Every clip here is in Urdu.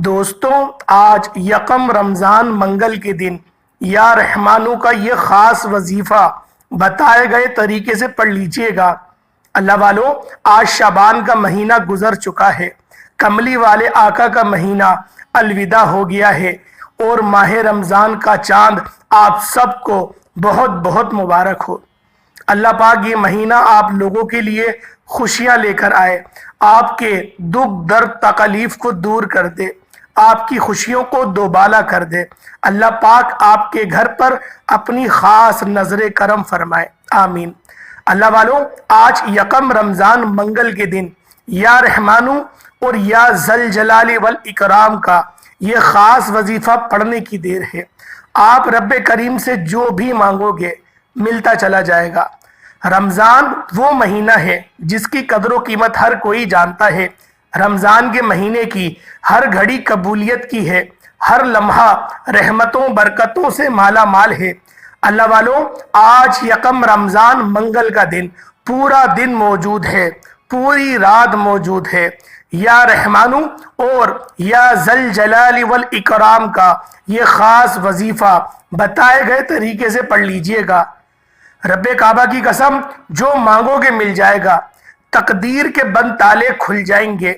دوستوں، آج یکم رمضان منگل کے دن یا رحمانو کا یہ خاص وظیفہ بتائے گئے طریقے سے پڑھ لیجئے گا۔ اللہ والو، آج شعبان کا مہینہ گزر چکا ہے، کملی والے آقا کا مہینہ الوداع ہو گیا ہے اور ماہ رمضان کا چاند آپ سب کو بہت بہت مبارک ہو۔ اللہ پاک یہ مہینہ آپ لوگوں کے لیے خوشیاں لے کر آئے، آپ کے دکھ درد تکلیف کو دور کر دے، آپ کی خوشیوں کو دوبالا کر دے۔ اللہ پاک آپ کے گھر پر اپنی خاص نظر کرم فرمائے، آمین۔ اللہ والو، آج یکم رمضان منگل کے دن یا رحمانو اور یا ذل جلال والاکرام کا یہ خاص وظیفہ پڑھنے کی دیر ہے۔ آپ رب کریم سے جو بھی مانگو گے ملتا چلا جائے گا۔ رمضان وہ مہینہ ہے جس کی قدر و قیمت ہر کوئی جانتا ہے۔ رمضان کے مہینے کی ہر گھڑی قبولیت کی ہے، ہر لمحہ رحمتوں برکتوں سے مالا مال ہے۔ اللہ والو، آج یکم رمضان منگل کا دن پورا دن موجود ہے، پوری رات موجود ہے۔ یا رحمانو اور یا ذل جلال والاکرام کا یہ خاص وظیفہ بتائے گئے طریقے سے پڑھ لیجئے گا۔ رب کعبہ کی قسم، جو مانگو گے مل جائے گا، تقدیر کے بند تالے کھل جائیں گے،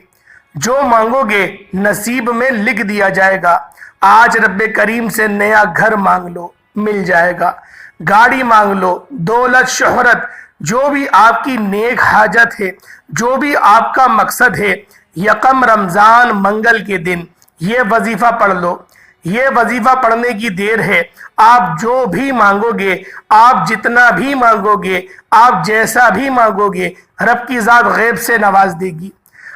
جو مانگو گے نصیب میں لکھ دیا جائے گا۔ آج رب کریم سے نیا گھر مانگ لو، مل جائے گا۔ گاڑی مانگ لو، دولت شہرت، جو بھی آپ کی نیک حاجت ہے، جو بھی آپ کا مقصد ہے، یکم رمضان منگل کے دن یہ وظیفہ پڑھ لو۔ یہ وظیفہ پڑھنے کی دیر ہے۔ آپ جو بھی مانگو گے، آپ جتنا بھی مانگو گے، آپ جیسا بھی مانگو گے، رب کی ذات غیب سے نواز دے گی۔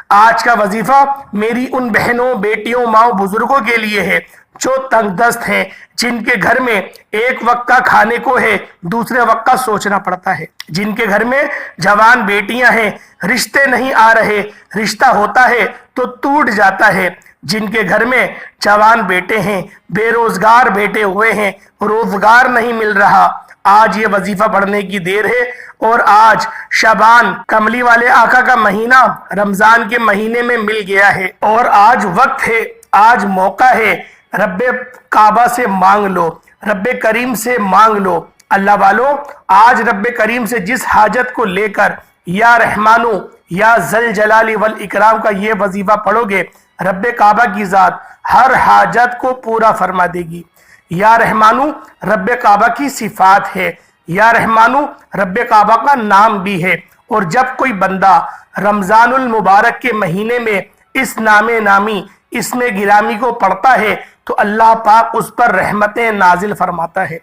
آج کا وظیفہ میری ان بہنوں، بیٹیوں، ماؤں، بزرگوں کے لیے ہے جو تنگ دست ہیں، جن کے گھر میں ایک وقت کا کھانے کو ہے، دوسرے وقت کا سوچنا پڑتا ہے، جن کے گھر میں جوان بیٹیاں ہیں، رشتے نہیں آ رہے، رشتہ ہوتا ہے تو ٹوٹ جاتا ہے، جن کے گھر میں جوان بیٹے ہیں، بے روزگار بیٹے ہوئے ہیں، روزگار نہیں مل رہا۔ آج یہ وظیفہ پڑھنے کی دیر ہے اور آج شعبان کملی والے آقا کا مہینہ رمضان کے مہینے میں مل گیا ہے اور آج وقت ہے، آج موقع ہے۔ رب کعبہ سے مانگ لو، رب کریم سے مانگ لو۔ اللہ والو، آج رب کریم سے جس حاجت کو لے کر یا رحمانو یا ذل جلال والاکرام کا یہ وظیفہ پڑھو گے، رب کعبہ کی ذات ہر حاجت کو پورا فرما دے گی۔ یا رحمانو رب کعبہ کی صفات ہے، یا رحمانو رب کعبہ کا نام بھی ہے، اور جب کوئی بندہ رمضان المبارک کے مہینے میں اس نام نامی، اسم گرامی کو پڑھتا ہے تو اللہ پاک اس پر رحمتیں نازل فرماتا ہے۔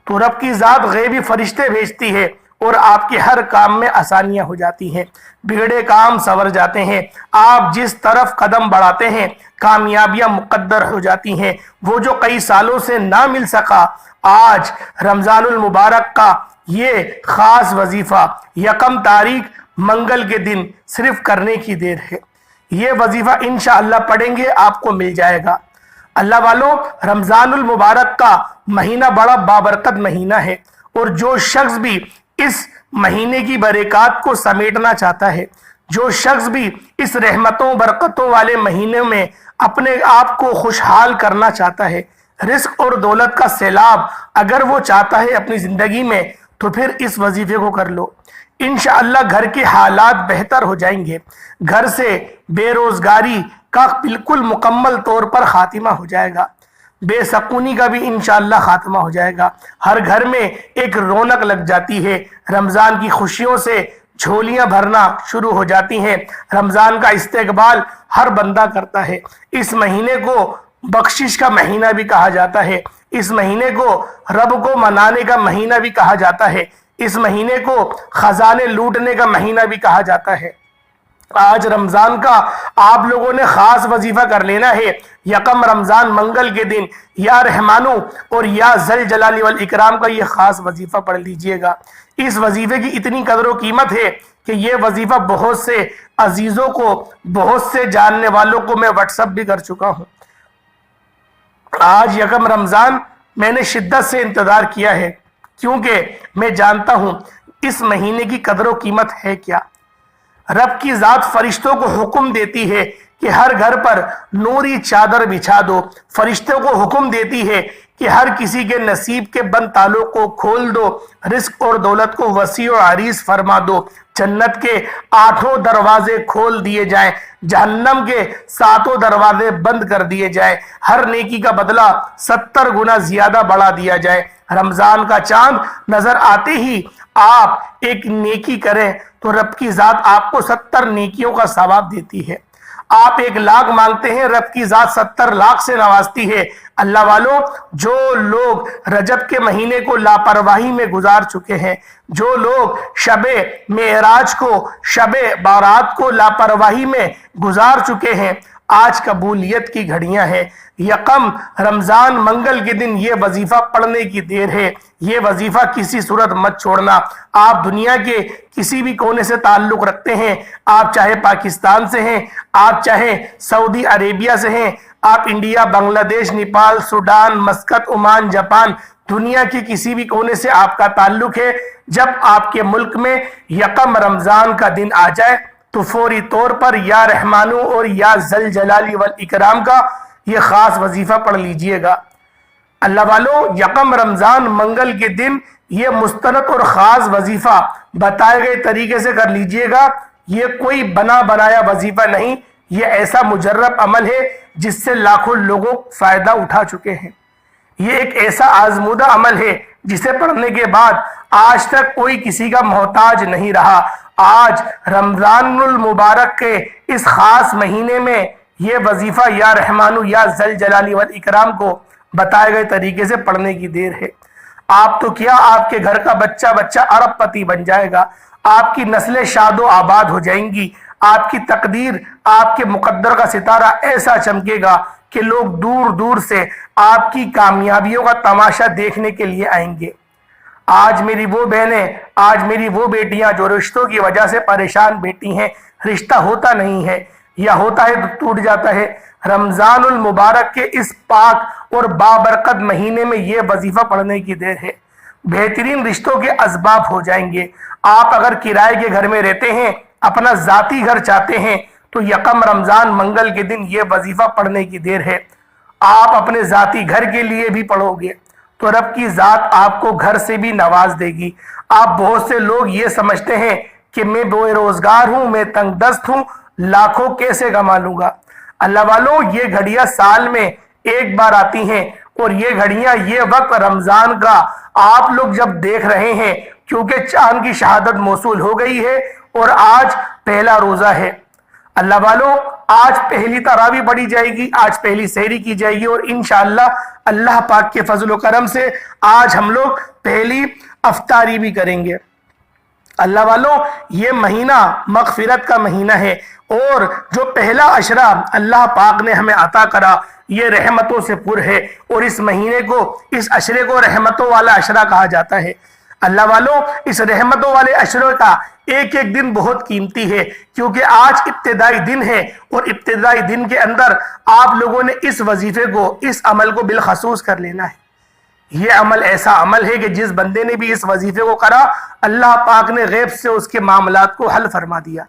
تو رب کی ذات غیبی فرشتے بھیجتی ہے اور آپ کے ہر کام میں آسانیاں ہو جاتی ہیں، بگڑے کام سنور جاتے ہیں، آپ جس طرف قدم بڑھاتے ہیں کامیابیاں مقدر ہو جاتی ہیں۔ وہ جو کئی سالوں سے نہ مل سکا، آج رمضان المبارک کا یہ خاص وظیفہ یکم تاریخ منگل کے دن صرف کرنے کی دیر ہے۔ یہ وظیفہ انشاءاللہ پڑھیں گے آپ کو مل جائے گا۔ اللہ والو، رمضان المبارک کا مہینہ بڑا بابرکت مہینہ ہے، اور جو شخص بھی اس مہینے کی برکات کو سمیٹنا چاہتا ہے، جو شخص بھی اس رحمتوں برکتوں والے مہینے میں اپنے آپ کو خوشحال کرنا چاہتا ہے، رزق اور دولت کا سیلاب اگر وہ چاہتا ہے اپنی زندگی میں، تو پھر اس وظیفے کو کر لو۔ انشاءاللہ گھر کے حالات بہتر ہو جائیں گے، گھر سے بے روزگاری کا بالکل مکمل طور پر خاتمہ ہو جائے گا، بے سکونی کا بھی انشاءاللہ خاتمہ ہو جائے گا، ہر گھر میں ایک رونق لگ جاتی ہے، رمضان کی خوشیوں سے جھولیاں بھرنا شروع ہو جاتی ہیں، رمضان کا استقبال ہر بندہ کرتا ہے۔ اس مہینے کو بخشش کا مہینہ بھی کہا جاتا ہے، اس مہینے کو رب کو منانے کا مہینہ بھی کہا جاتا ہے، اس مہینے کو خزانے لوٹنے کا مہینہ بھی کہا جاتا ہے۔ آج رمضان کا آپ لوگوں نے خاص وظیفہ کر لینا ہے۔ یکم رمضان منگل کے دن یا رحمانو اور یا ذل جلال والاکرام کا یہ خاص وظیفہ پڑھ لیجئے گا۔ اس وظیفے کی اتنی قدر و قیمت ہے کہ یہ وظیفہ بہت سے عزیزوں کو، بہت سے جاننے والوں کو میں واٹس ایپ بھی کر چکا ہوں۔ آج یکم رمضان میں نے شدت سے انتظار کیا ہے، کیونکہ میں جانتا ہوں اس مہینے کی قدر و قیمت ہے کیا۔ رب کی ذات فرشتوں کو حکم دیتی ہے کہ ہر گھر پر نوری چادر بچھا دو، فرشتوں کو حکم دیتی ہے کہ ہر کسی کے نصیب کے بند تالوں کو کھول دو، رزق اور دولت کو وسیع و عریض فرما دو، جنت کے 8 دروازے کھول دیے جائیں، جہنم کے 7 دروازے بند کر دیے جائیں، ہر نیکی کا بدلہ 70 گنا زیادہ بڑھا دیا جائے۔ رمضان کا چاند نظر آتے ہی آپ ایک نیکی کریں تو رب کی ذات آپ کو 70 نیکیوں کا ثواب دیتی ہے۔ آپ 1 لاکھ مانگتے ہیں، رب کی ذات 70 لاکھ سے نوازتی ہے۔ اللہ والوں، جو لوگ رجب کے مہینے کو لاپرواہی میں گزار چکے ہیں، جو لوگ شب معراج کو، شب بارات کو لاپرواہی میں گزار چکے ہیں، آج قبولیت کی گھڑیاں ہیں۔ یکم رمضان منگل کے دن یہ وظیفہ پڑھنے کی دیر ہے۔ یہ وظیفہ کسی صورت مت چھوڑنا۔ آپ دنیا کے کسی بھی کونے سے تعلق رکھتے ہیں، آپ چاہے پاکستان سے ہیں، آپ چاہے سعودی عربیہ سے ہیں، آپ انڈیا، بنگلہ دیش، Nepal, Sudan, Muscat, Oman, Japan, دنیا کے کسی بھی کونے سے آپ کا تعلق ہے، جب آپ کے ملک میں یکم رمضان کا دن آ جائے تو فوری طور پر یا رحمانو اور یا ذل جلالی والاکرام کا یہ خاص وظیفہ پڑھ لیجئے گا۔ اللہ والوں، یکم رمضان منگل کے دن یہ مستند اور خاص وظیفہ بتائے گئے طریقے سے کر لیجئے گا۔ یہ کوئی بنا بنایا وظیفہ نہیں، یہ ایسا مجرب عمل ہے جس سے لاکھوں لوگوں فائدہ اٹھا چکے ہیں۔ یہ ایک ایسا آزمودہ عمل ہے جسے پڑھنے کے بعد آج تک کوئی کسی کا محتاج نہیں رہا۔ آج رمضان المبارک کے اس خاص مہینے میں یہ وظیفہ یا رحمانو یا ذل جلالی والاکرام کو بتائے گئے طریقے سے پڑھنے کی دیر ہے۔ آپ تو کیا، آپ کے گھر کا بچہ ارب پتی بن جائے گا، آپ کی نسلیں شاد و آباد ہو جائیں گی، آپ کی تقدیر، آپ کے مقدر کا ستارہ ایسا چمکے گا کہ لوگ دور دور سے آپ کی کامیابیوں کا تماشا دیکھنے کے لیے آئیں گے۔ آج میری وہ بہنیں، آج میری وہ بیٹیاں جو رشتوں کی وجہ سے پریشان بیٹھی ہیں، رشتہ ہوتا نہیں ہے یا ہوتا ہے تو ٹوٹ جاتا ہے، رمضان المبارک کے اس پاک اور بابرکت مہینے میں یہ وظیفہ پڑھنے کی دیر ہے۔ بہترین رشتوں کے اسباب ہو جائیں گے۔ آپ اگر کرائے کے گھر میں رہتے ہیں، اپنا ذاتی گھر چاہتے ہیں، تو یکم رمضان منگل کے دن یہ وظیفہ پڑھنے کی دیر ہے۔ آپ اپنے ذاتی گھر کے لیے بھی پڑھو گے تو رب کی ذات آپ کو گھر سے بھی نواز دے گی۔ آپ بہت سے لوگ یہ سمجھتے ہیں کہ میں بے روزگار ہوں، میں تنگ دست ہوں، لاکھوں کیسے کما لوں گا۔ اللہ والوں، یہ گھڑیاں سال میں ایک بار آتی ہیں، اور یہ گھڑیاں، یہ وقت رمضان کا آپ لوگ جب دیکھ رہے ہیں، کیونکہ چاند کی شہادت موصول ہو گئی ہے اور آج پہلا روزہ ہے۔ اللہ والوں، آج پہلی تراویح پڑھی جائے گی، آج پہلی سحری کی جائے گی، اور انشاءاللہ اللہ پاک کے فضل و کرم سے آج ہم لوگ پہلی افطاری بھی کریں گے۔ اللہ والوں، یہ مہینہ مغفرت کا مہینہ ہے، اور جو پہلا عشرہ اللہ پاک نے ہمیں عطا کرا یہ رحمتوں سے پر ہے، اور اس مہینے کو، اس عشرے کو رحمتوں والا عشرہ کہا جاتا ہے۔ اللہ والوں، اس رحمتوں والے عشرے کا ایک ایک دن بہت قیمتی ہے، کیونکہ آج ابتدائی دن ہے، اور ابتدائی دن کے اندر آپ لوگوں نے اس وظیفے کو، اس عمل کو بالخصوص کر لینا ہے۔ یہ عمل ایسا عمل ہے کہ جس بندے نے بھی اس وظیفے کو کرا، اللہ پاک نے غیب سے اس کے معاملات کو حل فرما دیا۔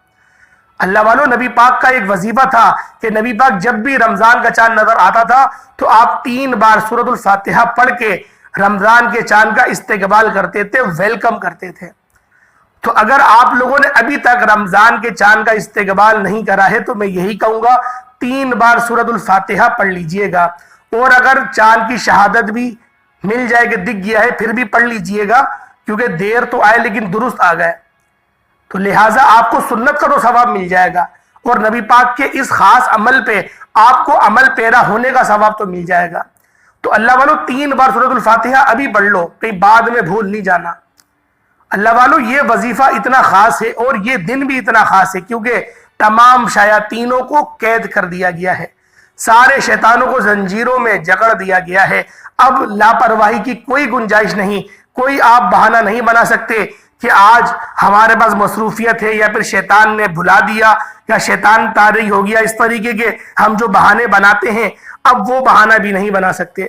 اللہ والوں، نبی پاک کا ایک وظیفہ تھا کہ نبی پاک جب بھی رمضان کا چاند نظر آتا تھا تو آپ 3 بار سورۃ الفاتحہ پڑھ کے رمضان کے چاند کا استقبال کرتے تھے، ویلکم کرتے تھے۔ تو اگر آپ لوگوں نے ابھی تک رمضان کے چاند کا استقبال نہیں کرا ہے تو میں یہی کہوں گا 3 بار سورۃ الفاتحہ پڑھ لیجئے گا، اور اگر چاند کی شہادت بھی مل جائے کہ دکھ گیا ہے پھر بھی پڑھ لیجئے گا، کیونکہ دیر تو آئے لیکن درست آ گئے، تو لہٰذا آپ کو سنت کا تو ثواب مل جائے گا، اور نبی پاک کے اس خاص عمل پہ آپ کو عمل پیرا ہونے کا ثواب تو مل جائے گا۔ تو اللہ والوں، 3 بار سورۃ الفاتحہ ابھی پڑھ لو، کہیں بعد میں بھول نہیں جانا۔ اللہ والوں، یہ وظیفہ اتنا خاص ہے اور یہ دن بھی اتنا خاص ہے کیونکہ تمام شیاطینوں کو قید کر دیا گیا ہے، سارے شیطانوں کو زنجیروں میں جکڑ دیا گیا ہے۔ اب لاپرواہی کی کوئی گنجائش نہیں، کوئی آپ بہانہ نہیں بنا سکتے کہ آج ہمارے پاس مصروفیت ہے، یا پھر شیطان نے بھلا دیا، یا شیطان طاری ہو گیا، اس طریقے کے ہم جو بہانے بناتے ہیں اب وہ بہانہ بھی نہیں بنا سکتے،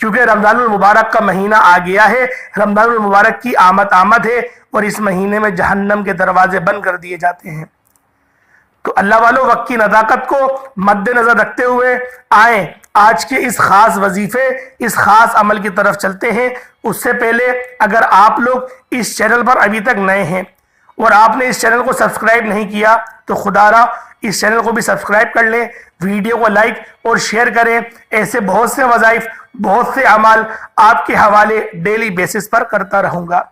کیونکہ رمضان المبارک کا مہینہ آ گیا ہے، رمضان المبارک کی آمد ہے، اور اس مہینے میں جہنم کے دروازے بند کر دیے جاتے ہیں۔ تو اللہ والوں وقت کی نزاکت کو مد نظر رکھتے ہوئے آئیں آج کے اس خاص وظیفے اس خاص عمل کی طرف چلتے ہیں۔ اس سے پہلے اگر آپ لوگ اس چینل پر ابھی تک نئے ہیں اور آپ نے اس چینل کو سبسکرائب نہیں کیا تو خدا را اس چینل کو بھی سبسکرائب کر لیں، ویڈیو کو لائک اور شیئر کریں۔ ایسے بہت سے وظائف بہت سے اعمال آپ کے حوالے ڈیلی بیسس پر کرتا رہوں گا۔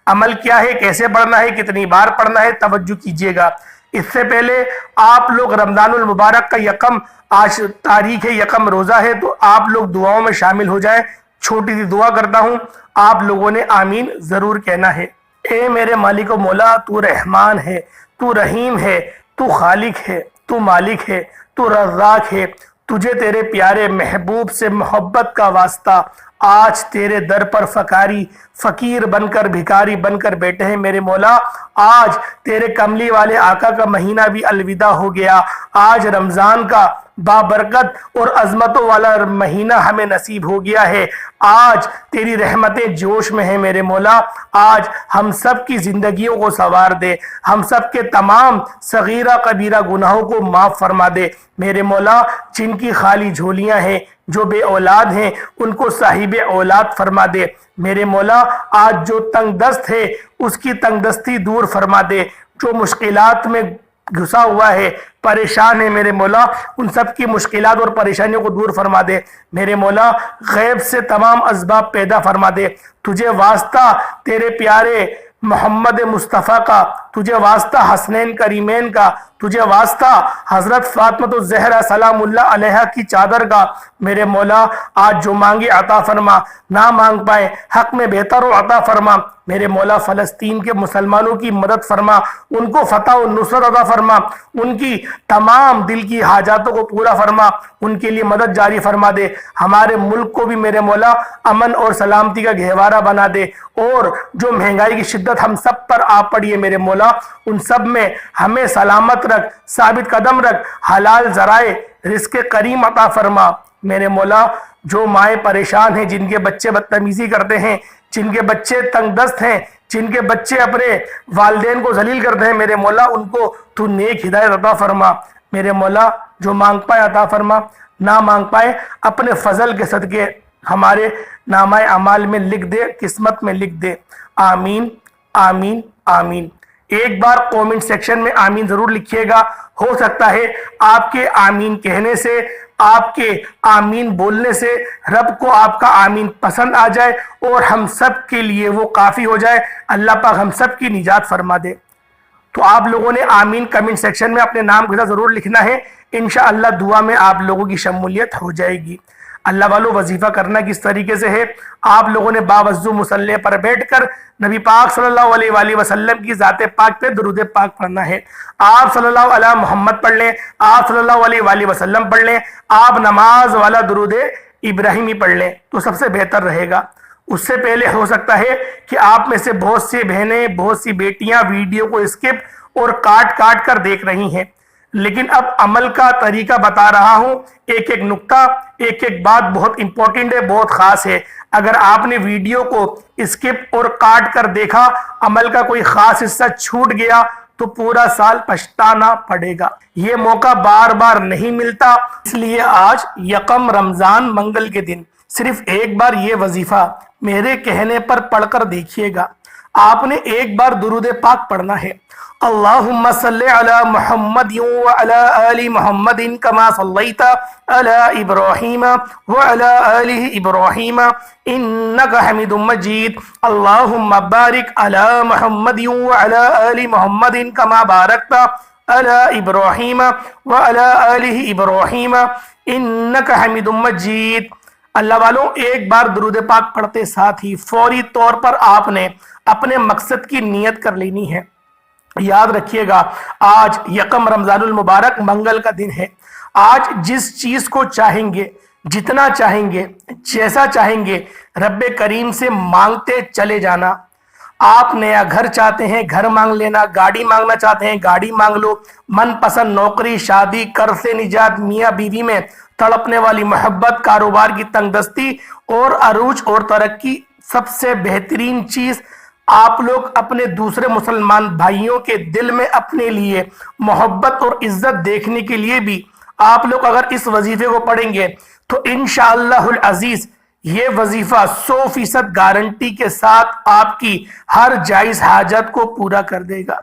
عمل کیا ہے، کیسے پڑھنا ہے، کتنی بار پڑھنا ہے، توجہ کیجیے گا۔ اس سے پہلے آپ لوگ رمضان المبارک کا یکم آج تاریخ ہے، یکم روزہ ہے، تو آپ لوگ دعاؤں میں شامل ہو جائیں۔ چھوٹی سی دعا کرتا ہوں، آپ لوگوں نے آمین ضرور کہنا ہے۔ اے میرے مالک و مولا، تو رحمان ہے، تو رحیم ہے، تو خالق ہے، تو مالک ہے، تو رزاق ہے۔ تجھے تیرے پیارے محبوب سے محبت کا واسطہ، آج تیرے در پر فقیر بن کر بھکاری بن کر بیٹھے ہیں میرے مولا۔ آج تیرے کملی والے آقا کا مہینہ بھی الوداع ہو گیا۔ آج رمضان کا بابرکت اور عظمتوں والا مہینہ ہمیں نصیب ہو گیا ہے۔ آج تیری رحمتیں جوش میں ہیں میرے مولا۔ آج ہم سب کی زندگیوں کو سنوار دے، ہم سب کے تمام صغیرہ کبیرہ گناہوں کو معاف فرما دے میرے مولا۔ جن کی خالی جھولیاں ہیں، جو بے اولاد ہیں، ان کو صاحب اولاد فرما دے میرے مولا۔ آج جو تنگ دست ہے اس کی تنگ دستی دور فرما دے، جو مشکلات میں گھسا ہوا ہے، پریشان ہے میرے مولا، ان سب کی مشکلات اور پریشانیوں کو دور فرما دے میرے مولا۔ غیب سے تمام اسباب پیدا فرما دے۔ تجھے واسطہ تیرے پیارے محمد مصطفیٰ کا، تجھے واسطہ حسنین کریمین کا، تجھے واسطہ حضرت فاطمۃ الزہرا سلام اللہ علیہا کی چادر کا میرے مولا۔ آج جو مانگے عطا فرما، نہ مانگ پائے حق میں بہتر و عطا فرما میرے مولا۔ فلسطین کے مسلمانوں کی مدد فرما، ان کو فتح و نصرت عطا فرما، ان کی تمام دل کی حاجاتوں کو پورا فرما، ان کے لیے مدد جاری فرما دے۔ ہمارے ملک کو بھی میرے مولا امن اور سلامتی کا گہوارہ بنا دے، اور جو مہنگائی کی شدت ہم سب پر آ پڑی ہے میرے مولا، ان سب میں ہمیں سلامت رکھ، ثابت قدم رکھ، حلال ذرائع رزق کریم عطا فرما میرے مولا۔ جو مائیں پریشان ہیں، جن کے بچے بدتمیزی کرتے ہیں، جن کے بچے تنگ دست ہیں، جن کے بچے اپنے والدین کو ذلیل کرتے ہیں میرے مولا، ان کو تو نیک ہدایت عطا فرما میرے مولا۔ جو مانگ پائے عطا فرما، نہ مانگ پائے اپنے فضل کے صدقے ہمارے نامہ اعمال میں لکھ دے، قسمت میں لکھ دے۔ آمین آمین آمین۔ ایک بار کومنٹ سیکشن میں آمین ضرور لکھیے گا۔ ہو سکتا ہے آپ کے آمین کہنے سے، آپ کے آمین بولنے سے رب کو آپ کا آمین پسند آ جائے اور ہم سب کے لیے وہ کافی ہو جائے۔ اللہ پاک ہم سب کی نجات فرما دے۔ تو آپ لوگوں نے آمین کمنٹ سیکشن میں اپنے نام کے ساتھ ضرور لکھنا ہے۔ انشاءاللہ دعا میں آپ لوگوں کی شمولیت ہو جائے گی۔ اللہ والوں وظیفہ کرنا کس طریقے سے ہے، آپ لوگوں نے باوضو مصلی پر بیٹھ کر نبی پاک صلی اللہ علیہ وآلہ وسلم کی ذات پاک پہ درود پاک پڑھنا ہے۔ آپ صلی اللہ علیہ محمد پڑھ لیں، آپ صلی اللہ علیہ وآلہ وسلم پڑھ لیں، آپ نماز والا درود ابراہیمی پڑھ لیں تو سب سے بہتر رہے گا۔ اس سے پہلے ہو سکتا ہے کہ آپ میں سے بہت سی بہنیں، بہت سی بیٹیاں ویڈیو کو اسکپ اور کاٹ کاٹ کر دیکھ رہی ہیں، لیکن اب عمل کا طریقہ بتا رہا ہوں۔ ایک ایک نقطہ، ایک ایک بات بہت امپورٹنٹ ہے، بہت خاص ہے۔ اگر آپ نے ویڈیو کو اسکپ اور کاٹ کر دیکھا، عمل کا کوئی خاص حصہ چھوٹ گیا تو پورا سال پچھتانا پڑے گا۔ یہ موقع بار بار نہیں ملتا، اس لیے آج یکم رمضان منگل کے دن صرف ایک بار یہ وظیفہ میرے کہنے پر پڑھ کر دیکھیے گا۔ آپ نے ایک بار درود پاک پڑھنا ہے۔ اللہم صلی علی محمد وعلی آل محمد کما صلیت علی ابراہیم وعلی آل ابراہیم انکا حمید مجید۔ اللہم بارک علی محمد وعلی آل محمد کما بارکت علی ابراہیم وعلی آل ابراہیم انکا حمید مجید۔ اللہ والوں ایک بار درود پاک پڑھتے ساتھ ہی فوری طور پر آپ نے اپنے مقصد کی نیت کر لینی ہے۔ یاد رکھیے گا، آج یکم رمضان المبارک منگل کا دن ہے۔ آج جس چیز کو چاہیں گے، جتنا چاہیں گے، جیسا چاہیں گے، رب کریم سے مانگتے چلے جانا۔ آپ نیا گھر چاہتے ہیں، گھر مانگ لینا، گاڑی مانگنا چاہتے ہیں، گاڑی مانگ لو، من پسند نوکری، شادی، قرض سے نجات، میاں بیوی میں تڑپنے والی محبت، کاروبار کی تنگ دستی اور عروج اور ترقی، سب سے بہترین چیز آپ لوگ اپنے دوسرے مسلمان بھائیوں کے دل میں اپنے لیے محبت اور عزت دیکھنے کے لیے بھی آپ لوگ اگر اس وظیفے کو پڑھیں گے تو انشاءاللہ العزیز یہ وظیفہ 100% گارنٹی کے ساتھ آپ کی ہر جائز حاجت کو پورا کر دے گا۔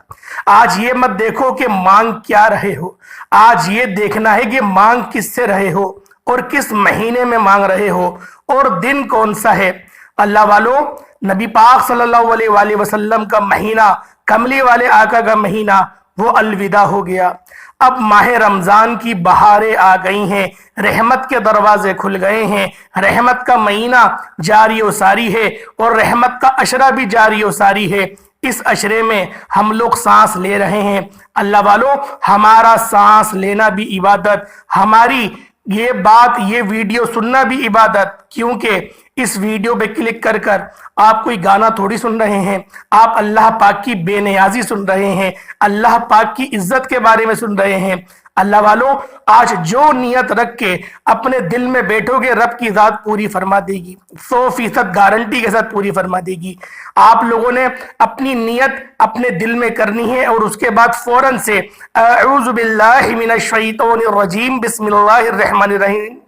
آج یہ مت دیکھو کہ مانگ کیا رہے ہو، آج یہ دیکھنا ہے کہ مانگ کس سے رہے ہو اور کس مہینے میں مانگ رہے ہو اور دن کون سا ہے۔ اللہ والوں، نبی پاک صلی اللہ علیہ وآلہ وسلم کا مہینہ، کملی والے آقا کا مہینہ وہ الوداع ہو گیا۔ اب ماہ رمضان کی بہاریں آ گئی ہیں، رحمت کے دروازے کھل گئے ہیں، رحمت کا مہینہ جاری و ساری ہے اور رحمت کا عشرہ بھی جاری و ساری ہے۔ اس عشرے میں ہم لوگ سانس لے رہے ہیں۔ اللہ والوں، ہمارا سانس لینا بھی عبادت، ہماری یہ بات، یہ ویڈیو سننا بھی عبادت، کیونکہ اس ویڈیو پہ کلک کر کر آپ کوئی گانا تھوڑی سن رہے ہیں، آپ اللہ پاک کی بے نیازی سن رہے ہیں، اللہ پاک کی عزت کے بارے میں سن رہے ہیں۔ اللہ والوں، آج جو نیت رکھ کے اپنے دل میں بیٹھو گے رب کی ذات پوری فرما دے گی، 100% گارنٹی کے ساتھ پوری فرما دے گی۔ آپ لوگوں نے اپنی نیت اپنے دل میں کرنی ہے اور اس کے بعد فوراً سے اعوذ باللہ من الشیطان الرجیم بسم اللہ الرحمن الرحیم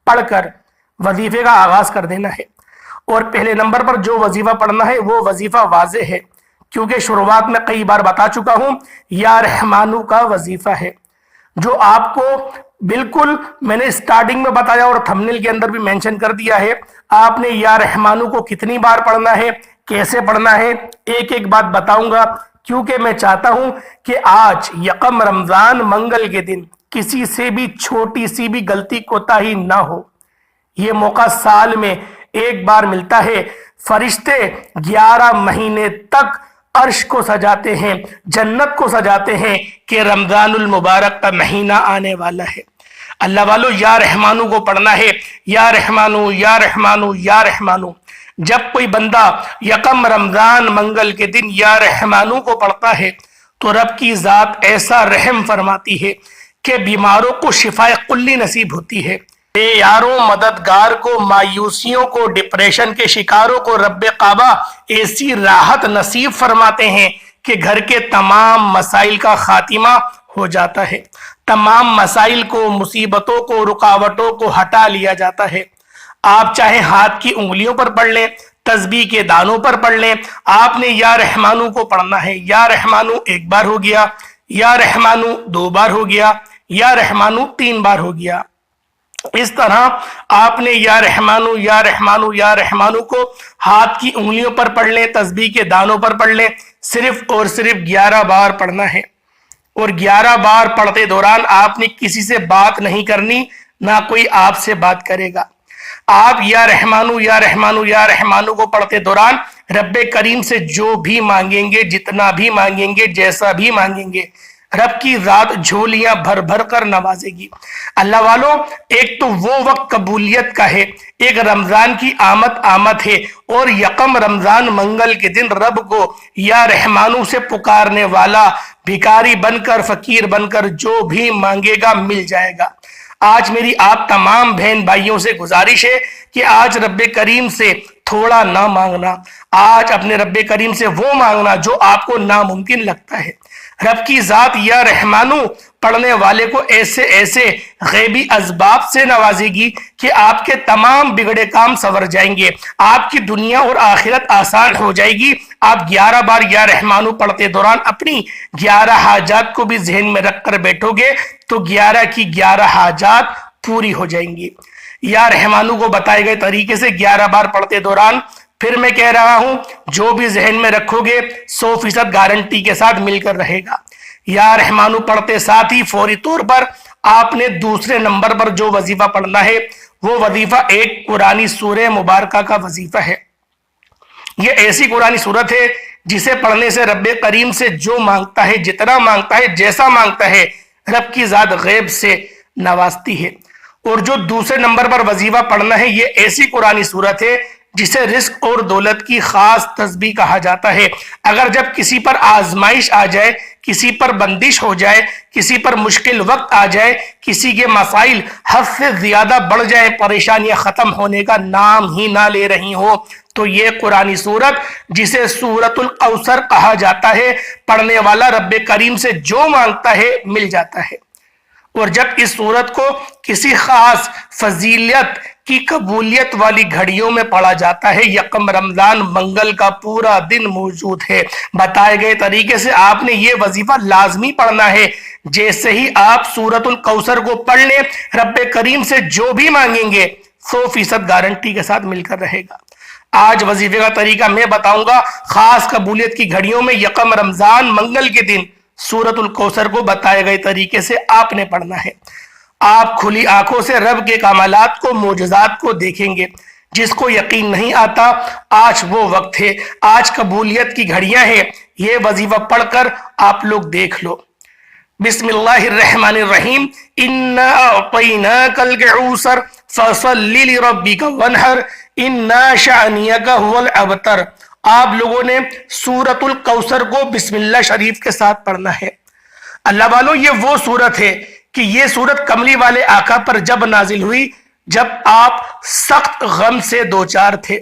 پڑھ کر وظیفے کا آغاز کر دینا ہے۔ اور پہلے نمبر پر جو وظیفہ پڑھنا ہے وہ وظیفہ واضح ہے، کیونکہ شروعات میں کئی بار بتا چکا ہوں، یا رحمانو کا وظیفہ ہے، جو آپ کو بالکل میں نے سٹارٹنگ میں بتایا اور تھمبنیل کے اندر بھی مینشن کر دیا ہے۔ آپ نے یا رحمانو کو کتنی بار پڑھنا ہے، کیسے پڑھنا ہے، ایک ایک بات بتاؤں گا، کیونکہ میں چاہتا ہوں کہ آج یکم رمضان منگل کے دن کسی سے بھی چھوٹی سی بھی غلطی کوتاہی نہ ہو۔ یہ موقع سال میں ایک بار ملتا ہے۔ فرشتے 11 مہینے تک عرش کو سجاتے ہیں، جنت کو سجاتے ہیں کہ رمضان المبارک کا مہینہ آنے والا ہے۔ اللہ والو، یا رحمانو کو پڑھنا ہے، یا رحمانو یا رحمانو یا رحمانو۔ جب کوئی بندہ یکم رمضان منگل کے دن یا رحمانو کو پڑھتا ہے تو رب کی ذات ایسا رحم فرماتی ہے کہ بیماروں کو شفائے کلی نصیب ہوتی ہے۔ بے یاروں، مددگار کو، مایوسیوں کو، ڈپریشن کے شکاروں کو رب کعبہ ایسی راحت نصیب فرماتے ہیں کہ گھر کے تمام مسائل کا خاتمہ ہو جاتا ہے، تمام مسائل کو، مصیبتوں کو، رکاوٹوں کو ہٹا لیا جاتا ہے۔ آپ چاہے ہاتھ کی انگلیوں پر پڑھ لیں، تسبیح کے دانوں پر پڑھ لیں، آپ نے یا رحمانو کو پڑھنا ہے۔ یا رحمانو ایک بار ہو گیا، یا رحمانو 2 بار ہو گیا، یا رحمانو 3 بار ہو گیا۔ اس طرح آپ نے یا رحمانو یا رحمانو یا رحمانو کو ہاتھ کی انگلیوں پر پڑھ لیں، تسبیح کے دانوں پر پڑھ لیں، صرف اور صرف 11 بار پڑھنا ہے۔ اور 11 بار پڑھتے دوران آپ نے کسی سے بات نہیں کرنی، نہ کوئی آپ سے بات کرے گا۔ آپ یا رحمانو یا رحمانو یا رحمانو کو پڑھتے دوران رب کریم سے جو بھی مانگیں گے، جتنا بھی مانگیں گے، جیسا بھی مانگیں گے، رب کی ذات جھولیاں بھر بھر کر نوازے گی۔ اللہ والوں، ایک تو وہ وقت قبولیت کا ہے، ایک رمضان کی آمد ہے، اور یکم رمضان منگل کے دن رب کو یا رحمانو سے پکارنے والا بھکاری بن کر، فقیر بن کر جو بھی مانگے گا مل جائے گا۔ آج میری آپ تمام بہن بھائیوں سے گزارش ہے کہ آج رب کریم سے تھوڑا نہ مانگنا، آج اپنے رب کریم سے وہ مانگنا جو آپ کو ناممکن لگتا ہے۔ رب کی ذات یا رحمانو پڑھنے والے کو ایسے ایسے غیبی اسباب سے نوازے گی کہ آپ کے تمام بگڑے کام سنور جائیں گے، آپ کی دنیا اور آخرت آسان ہو جائے گی۔ آپ 11 بار یا رحمانو پڑھتے دوران اپنی 11 حاجات کو بھی ذہن میں رکھ کر بیٹھو گے تو 11 کی 11 حاجات پوری ہو جائیں گی۔ یا رحمانو کو بتائے گئے طریقے سے 11 بار پڑھتے دوران، پھر میں کہہ رہا ہوں، جو بھی ذہن میں رکھو گے 100% گارنٹی کے ساتھ مل کر رہے گا۔ یا رحمانو پڑھتے ساتھ ہی فوری طور پر آپ نے دوسرے نمبر پر جو وظیفہ پڑھنا ہے وہ وظیفہ ایک قرآنی سورہ مبارکہ کا وظیفہ ہے۔ یہ ایسی قرآنی سورت ہے جسے پڑھنے سے رب کریم سے جو مانگتا ہے، جتنا مانگتا ہے، جیسا مانگتا ہے، رب کی ذات غیب سے نوازتی ہے۔ اور جو دوسرے نمبر پر وظیفہ پڑھنا ہے، یہ ایسی قرآنی سورت ہے جسے رزق اور دولت کی خاص تسبیح کہا جاتا ہے۔ اگر جب کسی پر آزمائش آ جائے، کسی پر بندش ہو جائے، کسی پر مشکل وقت آ جائے، کسی کے مسائل حد سے زیادہ بڑھ جائے، پریشانیاں ختم ہونے کا نام ہی نہ لے رہی ہوں، تو یہ قرآنی سورت جسے سورۃ الکوثر کہا جاتا ہے، پڑھنے والا رب کریم سے جو مانگتا ہے مل جاتا ہے۔ اور جب اس سورت کو کسی خاص فضیلت کی قبولیت والی گھڑیوں میں پڑھا جاتا ہے، یکم رمضان منگل کا پورا دن موجود ہے، بتائے گئے طریقے سے آپ نے یہ وظیفہ لازمی پڑھنا ہے۔ جیسے ہی آپ سورۃ الکوثر کو پڑھ لیں، رب کریم سے جو بھی مانگیں گے 100% گارنٹی کے ساتھ مل کر رہے گا۔ آج وظیفے کا طریقہ میں بتاؤں گا، خاص قبولیت کی گھڑیوں میں یکم رمضان منگل کے دن سورۃ الکوثر کو بتائے گئے طریقے سے آپ نے پڑھنا ہے۔ آپ کھلی آنکھوں سے رب کے کمالات کو، معجزات کو دیکھیں گے۔ جس کو یقین نہیں آتا، آج وہ وقت ہے، آج قبولیت کی گھڑیاں ہیں، یہ وظیفہ پڑھ کر آپ لوگ دیکھ لو۔ بسم اللہ الرحمن الرحیم، انا اعطیناک الکوثر فصل لربک وانحر ان شانئک هو الابتر۔ آپ لوگوں نے سورۃ الکوثر کو بسم اللہ شریف کے ساتھ پڑھنا ہے۔ اللہ والوں، یہ وہ سورت ہے کہ یہ سورت کملی والے آقا پر جب نازل ہوئی، جب آپ سخت غم سے دوچار تھے،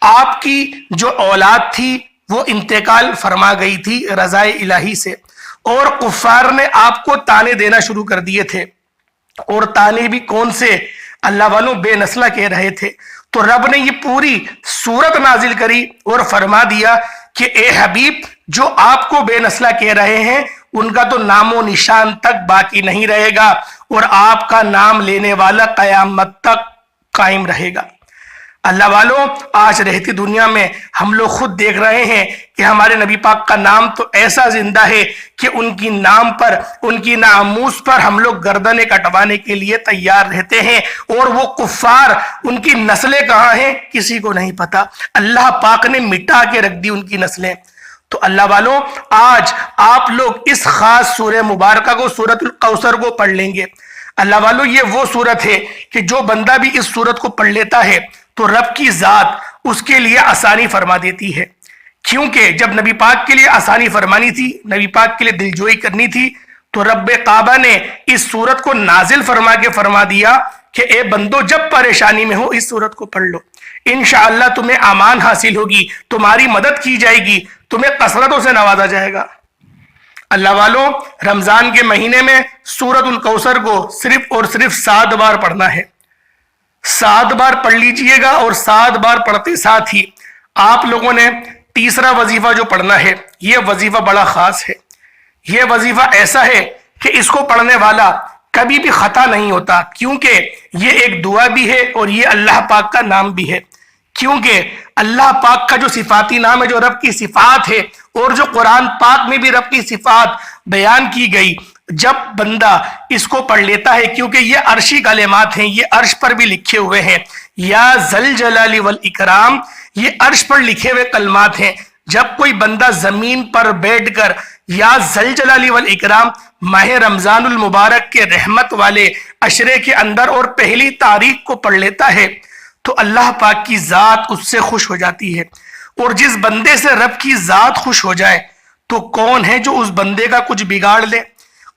آپ کی جو اولاد تھی وہ انتقال فرما گئی تھی رضا الہی سے، اور کفار نے آپ کو تانے دینا شروع کر دیے تھے، اور تانے بھی کون سے؟ اللہ والوں، بے نسلہ کہہ رہے تھے۔ تو رب نے یہ پوری سورت نازل کری اور فرما دیا کہ اے حبیب، جو آپ کو بے نسلہ کہہ رہے ہیں ان کا تو نام و نشان تک باقی نہیں رہے گا، اور آپ کا نام لینے والا قیامت تک قائم رہے گا۔ اللہ والوں، آج رہتی دنیا میں ہم لوگ خود دیکھ رہے ہیں کہ ہمارے نبی پاک کا نام تو ایسا زندہ ہے کہ ان کی نام پر، ان کی ناموس پر ہم لوگ گردنیں کٹوانے کے لیے تیار رہتے ہیں، اور وہ کفار، ان کی نسلیں کہاں ہیں کسی کو نہیں پتا۔ اللہ پاک نے مٹا کے رکھ دی ان کی نسلیں۔ تو اللہ والوں، آج آپ لوگ اس خاص سورہ مبارکہ کو، سورۃ الکوثر کو پڑھ لیں گے۔ اللہ والوں، یہ وہ سورت ہے کہ جو بندہ بھی اس سورت کو پڑھ لیتا ہے تو رب کی ذات اس کے لیے آسانی فرما دیتی ہے۔ کیونکہ جب نبی پاک کے لیے آسانی فرمانی تھی، نبی پاک کے لیے دلجوئی کرنی تھی، تو رب کعبہ نے اس سورت کو نازل فرما کے فرما دیا کہ اے بندو، جب پریشانی میں ہو اس سورت کو پڑھ لو، انشاءاللہ تمہیں امان حاصل ہوگی، تمہاری مدد کی جائے گی، تمہیں کثرتوں سے نوازا جائے گا۔ اللہ والوں، رمضان کے مہینے میں سورۃ الکوثر کو صرف اور صرف 7 بار پڑھنا ہے۔ 7 بار پڑھ لیجئے گا، اور 7 بار پڑھتے ساتھ ہی آپ لوگوں نے تیسرا وظیفہ جو پڑھنا ہے، یہ وظیفہ بڑا خاص ہے۔ یہ وظیفہ ایسا ہے کہ اس کو پڑھنے والا کبھی بھی خطا نہیں ہوتا، کیونکہ یہ ایک دعا بھی ہے اور یہ اللہ پاک کا نام بھی ہے۔ کیونکہ اللہ پاک کا جو صفاتی نام ہے، جو رب کی صفات ہے، اور جو قرآن پاک میں بھی رب کی صفات بیان کی گئی، جب بندہ اس کو پڑھ لیتا ہے، کیونکہ یہ عرشی کلمات ہیں، یہ عرش پر بھی لکھے ہوئے ہیں، یا ذل جلال والاکرام، یہ عرش پر لکھے ہوئے کلمات ہیں۔ جب کوئی بندہ زمین پر بیٹھ کر یا ذل جلال والاکرام ماہ رمضان المبارک کے رحمت والے عشرے کے اندر اور پہلی تاریخ کو پڑھ لیتا ہے، تو اللہ پاک کی ذات اس سے خوش ہو جاتی ہے۔ اور جس بندے سے رب کی ذات خوش ہو جائے تو کون ہے جو اس بندے کا کچھ بگاڑ لے؟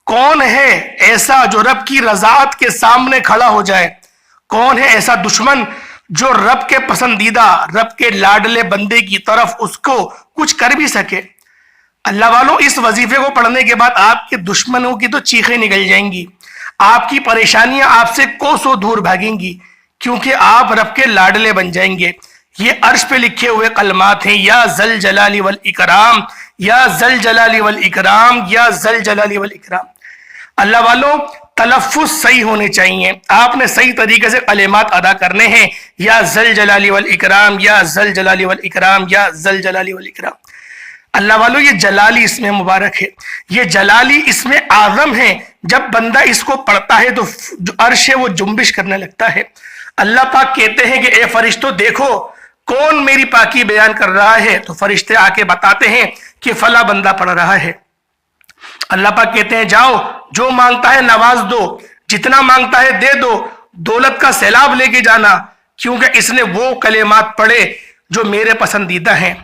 کون ہے ایسا جو رب کی رضاعت کے سامنے کھڑا ہو جائے؟ کون ہے ایسا دشمن جو رب کے پسندیدہ، رب کے لاڈلے بندے کی طرف اس کو کچھ کر بھی سکے؟ اللہ والوں، اس وظیفے کو پڑھنے کے بعد آپ کے دشمنوں کی تو چیخیں نکل جائیں گی، آپ کی پریشانیاں آپ سے کوسوں دور بھاگیں گی، کیونکہ آپ رب کے لاڈلے بن جائیں گے۔ یہ عرش پہ لکھے ہوئے کلمات ہیں، یا ذل جلال والاکرام، یا ذل جلال والاکرام، یا ذل جلال والاکرام۔ اللہ والوں، تلفظ صحیح ہونے چاہیے، آپ نے صحیح طریقے سے کلمات ادا کرنے ہیں، یا ذل جلال والاکرام، یا ذل جلال والاکرام، یا ذل جلال والاکرام۔ اللہ والوں، یہ جلالی اسم مبارک ہے، یہ جلالی اسم اعظم ہے۔ جب بندہ اس کو پڑھتا ہے تو جو عرش ہے وہ جنبش کرنے لگتا ہے۔ اللہ پاک کہتے ہیں کہ اے فرشتوں دیکھو کون میری پاکی بیان کر رہا ہے، تو فرشتے آ کے بتاتے ہیں کہ فلاں بندہ پڑھ رہا ہے۔ اللہ پاک کہتے ہیں جاؤ، جو مانگتا ہے نواز دو، جتنا مانگتا ہے دے دو، دولت کا سیلاب لے کے جانا، کیونکہ اس نے وہ کلمات پڑھے جو میرے پسندیدہ ہیں۔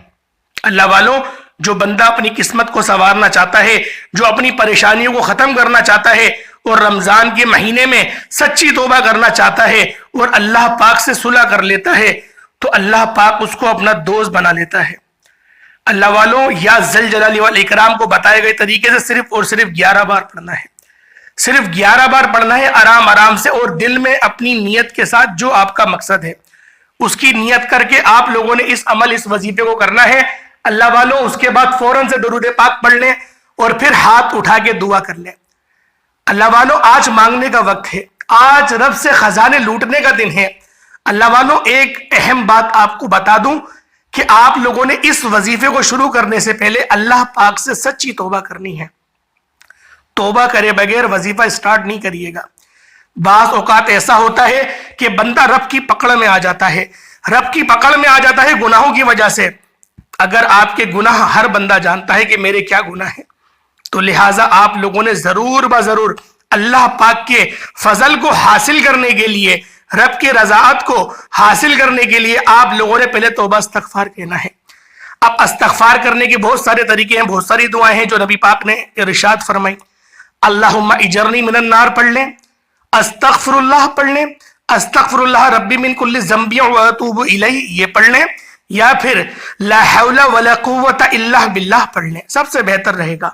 اللہ والوں، جو بندہ اپنی قسمت کو سنوارنا چاہتا ہے، جو اپنی پریشانیوں کو ختم کرنا چاہتا ہے اور رمضان کے مہینے میں سچی توبہ کرنا چاہتا ہے اور اللہ پاک سے صلح کر لیتا ہے، تو اللہ پاک اس کو اپنا دوست بنا لیتا ہے۔ اللہ والوں، یا ذل جلال والاکرام کو بتائے گئے طریقے سے صرف اور صرف 11 بار پڑھنا ہے، صرف 11 بار پڑھنا ہے، آرام آرام سے، اور دل میں اپنی نیت کے ساتھ جو آپ کا مقصد ہے اس کی نیت کر کے آپ لوگوں نے اس عمل، اس وظیفے کو کرنا ہے۔ اللہ والوں، اس کے بعد فوراً سے درود پاک پڑھ لیں اور پھر ہاتھ اٹھا کے دعا کر لیں۔ اللہ والوں، آج مانگنے کا وقت ہے، آج رب سے خزانے لوٹنے کا دن ہے۔ اللہ والوں، ایک اہم بات آپ کو بتا دوں کہ آپ لوگوں نے اس وظیفے کو شروع کرنے سے پہلے اللہ پاک سے سچی توبہ کرنی ہے۔ توبہ کرے بغیر وظیفہ سٹارٹ نہیں کریے گا۔ بعض اوقات ایسا ہوتا ہے کہ بندہ رب کی پکڑ میں آ جاتا ہے، رب کی پکڑ میں آ جاتا ہے گناہوں کی وجہ سے۔ اگر آپ کے گناہ ہر بندہ جانتا ہے کہ میرے کیا گناہ ہیں، تو لہٰذا آپ لوگوں نے ضرور بضرور اللہ پاک کے فضل کو حاصل کرنے کے لیے، رب کی رضاعت کو حاصل کرنے کے لیے آپ لوگوں نے پہلے توبہ استغفار کہنا ہے۔ اب استغفار کرنے کے بہت سارے طریقے ہیں، بہت ساری دعائیں ہیں جو نبی پاک نے ارشاد فرمائی۔ اللہم اجرنی من النار پڑھ لیں، استغفر اللہ پڑھ لیں، استغفر اللہ ربی من کل ذنب واتوب الیہ یہ پڑھ لیں، یا پھر لا حول ولا قوت الا باللہ پڑھ لیں، سب سے بہتر رہے گا۔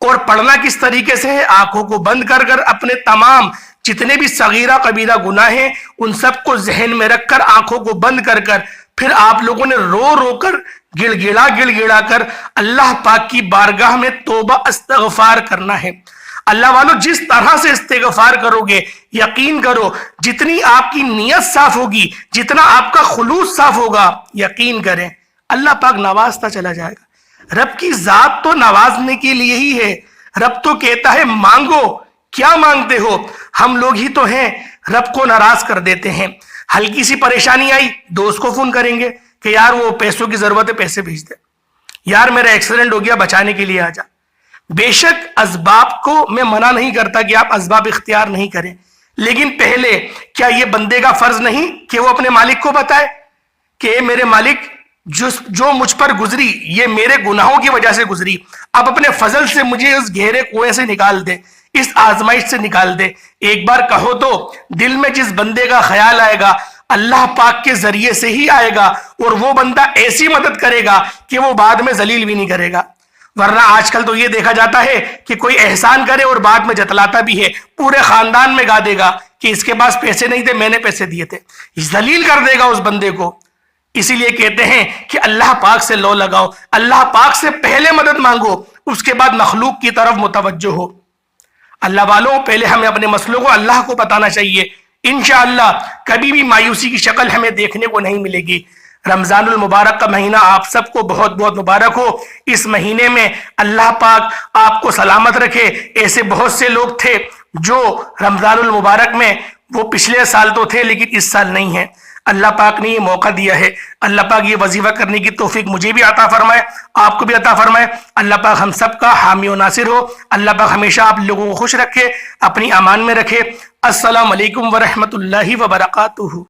اور پڑھنا کس طریقے سے ہے؟ آنکھوں کو بند کر کر اپنے تمام جتنے بھی صغیرہ کبیرہ گناہ ہیں ان سب کو ذہن میں رکھ کر، آنکھوں کو بند کر کر، پھر آپ لوگوں نے رو رو کر، گڑ گڑا کر اللہ پاک کی بارگاہ میں توبہ استغفار کرنا ہے۔ اللہ والوں، جس طرح سے استغفار کرو گے، یقین کرو جتنی آپ کی نیت صاف ہوگی، جتنا آپ کا خلوص صاف ہوگا، یقین کریں اللہ پاک نوازتا چلا جائے گا۔ رب کی ذات تو نوازنے کے لیے ہی ہے۔ رب تو کہتا ہے مانگو، کیا مانگتے ہو؟ ہم لوگ ہی تو ہیں رب کو ناراض کر دیتے ہیں۔ ہلکی سی پریشانی آئی، دوست کو فون کریں گے کہ یار وہ پیسوں کی ضرورت ہے، پیسے بھیج دے، یار میرا ایکسیڈنٹ ہو گیا بچانے کے لیے آ جا۔ بے شک اسباب کو میں منع نہیں کرتا کہ آپ اسباب اختیار نہیں کریں، لیکن پہلے کیا یہ بندے کا فرض نہیں کہ وہ اپنے مالک کو بتائے کہ اے میرے مالک، جو مجھ پر گزری یہ میرے گناہوں کی وجہ سے گزری، اب اپنے فضل سے مجھے اس گہرے کنویں سے نکال دے، اس آزمائش سے نکال دے۔ ایک بار کہو تو دل میں جس بندے کا خیال آئے گا اللہ پاک کے ذریعے سے ہی آئے گا، اور وہ بندہ ایسی مدد کرے گا کہ وہ بعد میں ذلیل بھی نہیں کرے گا۔ ورنہ آج کل تو یہ دیکھا جاتا ہے کہ کوئی احسان کرے اور بعد میں جتلاتا بھی ہے، پورے خاندان میں گا دے گا کہ اس کے پاس پیسے نہیں تھے، میں نے پیسے دیے تھے، ذلیل کر دے گا اس بندے کو۔ اسی لیے کہتے ہیں کہ اللہ پاک سے لو لگاؤ، اللہ پاک سے پہلے مدد مانگو، اس کے بعد مخلوق کی طرف متوجہ ہو۔ اللہ والوں، پہلے ہمیں اپنے مسئلوں کو اللہ کو بتانا چاہیے، انشاءاللہ کبھی بھی مایوسی کی شکل ہمیں دیکھنے کو نہیں ملے گی۔ رمضان المبارک کا مہینہ آپ سب کو بہت بہت مبارک ہو۔ اس مہینے میں اللہ پاک آپ کو سلامت رکھے۔ ایسے بہت سے لوگ تھے جو رمضان المبارک میں وہ پچھلے سال تو تھے لیکن اس سال نہیں ہیں، اللہ پاک نے یہ موقع دیا ہے۔ اللہ پاک یہ وظیفہ کرنے کی توفیق مجھے بھی عطا فرمائے، آپ کو بھی عطا فرمائے۔ اللہ پاک ہم سب کا حامی و ناصر ہو۔ اللہ پاک ہمیشہ آپ لوگوں کو خوش رکھے، اپنی امان میں رکھے۔ السلام علیکم ورحمۃ اللہ وبرکاتہ۔